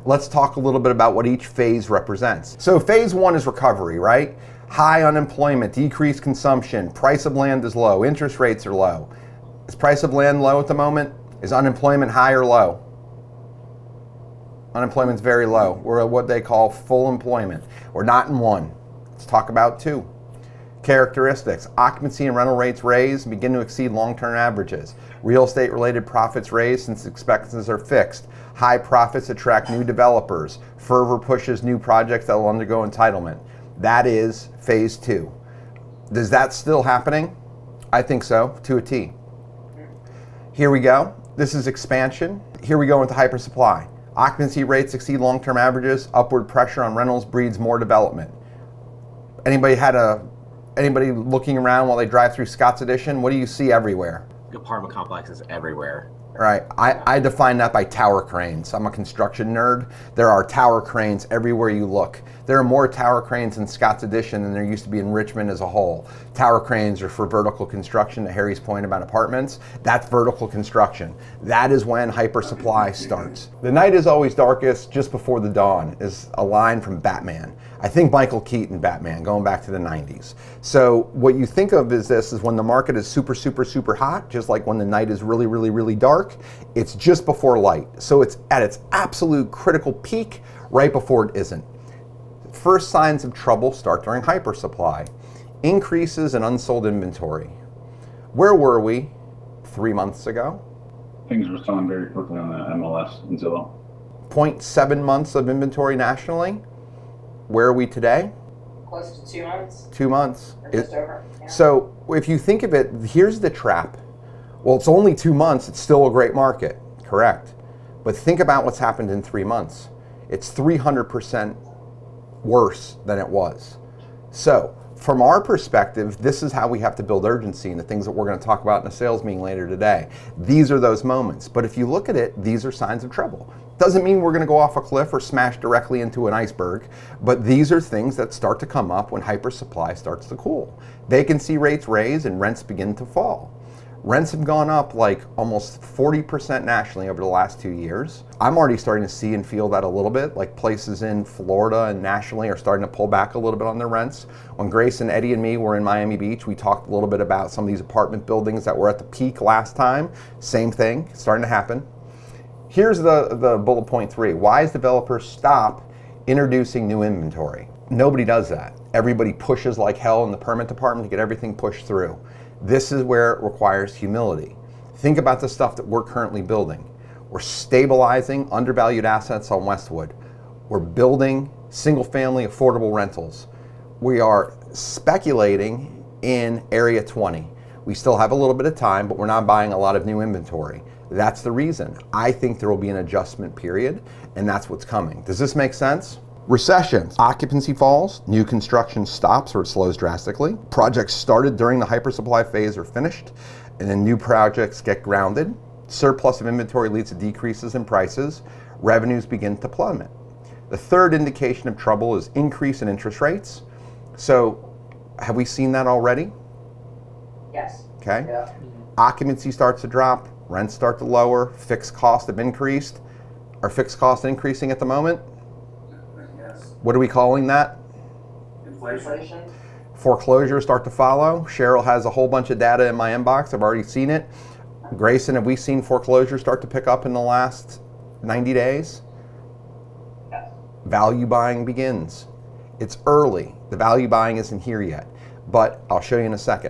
let's talk a little bit about what each phase represents. So phase one is recovery, right? High unemployment, decreased consumption, price of land is low, interest rates are low. Is price of land low at the moment? Is unemployment high or low? Unemployment's very low. We're at what they call full employment. We're not in one. Let's talk about two. Characteristics: occupancy and rental rates raise and begin to exceed long-term averages. Real estate related profits raise since expenses are fixed. High profits attract new developers. Fervor pushes new projects that will undergo entitlement. That is phase two. Is that still happening? I think so, to a T. Here we go. This is expansion. Here we go into hypersupply. Occupancy rates exceed long-term averages. Upward pressure on rentals breeds more development. Anybody looking around while they drive through Scott's Addition? What do you see everywhere? Apartment complexes everywhere. Right. I define that by tower cranes. I'm a construction nerd. There are tower cranes everywhere you look. There are more tower cranes in Scott's Addition than there used to be in Richmond as a whole. Tower cranes are for vertical construction, to Harry's point about apartments. That's vertical construction. That is when hypersupply starts. The night is always darkest just before the dawn is a line from Batman. I think Michael Keaton Batman, going back to the 90s. So what you think of is this is when the market is super, super, super hot, just like when the night is really, really, really dark, it's just before light. So it's at its absolute critical peak right before it isn't. First signs of trouble start during hypersupply. Increases in unsold inventory. Where were we 3 months ago? Things were selling very quickly on the MLS and Zillow. 0.7 months of inventory nationally. Where are we today? Close to 2 months. 2 months. Or just over. Yeah. So if you think of it, here's the trap. Well, it's only 2 months. It's still a great market. Correct. But think about what's happened in 3 months. It's 300% worse than it was. So from our perspective, this is how we have to build urgency and the things that we're going to talk about in a sales meeting later today. These are those moments. But if you look at it, these are signs of trouble. Doesn't mean we're going to go off a cliff or smash directly into an iceberg, but these are things that start to come up when hypersupply starts to cool. Vacancy rates raise and rents begin to fall. Rents have gone up like almost 40% nationally over the last 2 years. I'm already starting to see and feel that a little bit, like places in Florida and nationally are starting to pull back a little bit on their rents. When Grace and Eddie and me were in Miami Beach, we talked a little bit about some of these apartment buildings that were at the peak last time. Same thing, starting to happen. Here's the bullet point 3. Why does developers stop introducing new inventory? Nobody does that. Everybody pushes like hell in the permit department to get everything pushed through. This is where it requires humility. Think about the stuff that we're currently building. We're stabilizing undervalued assets on Westwood. We're building single-family affordable rentals. We are speculating in Area 20. We still have a little bit of time, but we're not buying a lot of new inventory. That's the reason. I think there will be an adjustment period, and that's what's coming. Does this make sense? Recession. Occupancy falls, new construction stops or it slows drastically. Projects started during the hypersupply phase are finished, and then new projects get grounded. Surplus of inventory leads to decreases in prices. Revenues begin to plummet. The third indication of trouble is increase in interest rates. So, have we seen that already? Yes. Okay. Yeah. Occupancy starts to drop, rents start to lower, fixed costs have increased. Are fixed costs increasing at the moment? Yes. What are we calling that? Inflation. Foreclosures start to follow. Cheryl has a whole bunch of data in my inbox. I've already seen it. Grayson, have we seen foreclosures start to pick up in the last 90 days? Yes. Value buying begins. It's early. The value buying isn't here yet, but I'll show you in a second.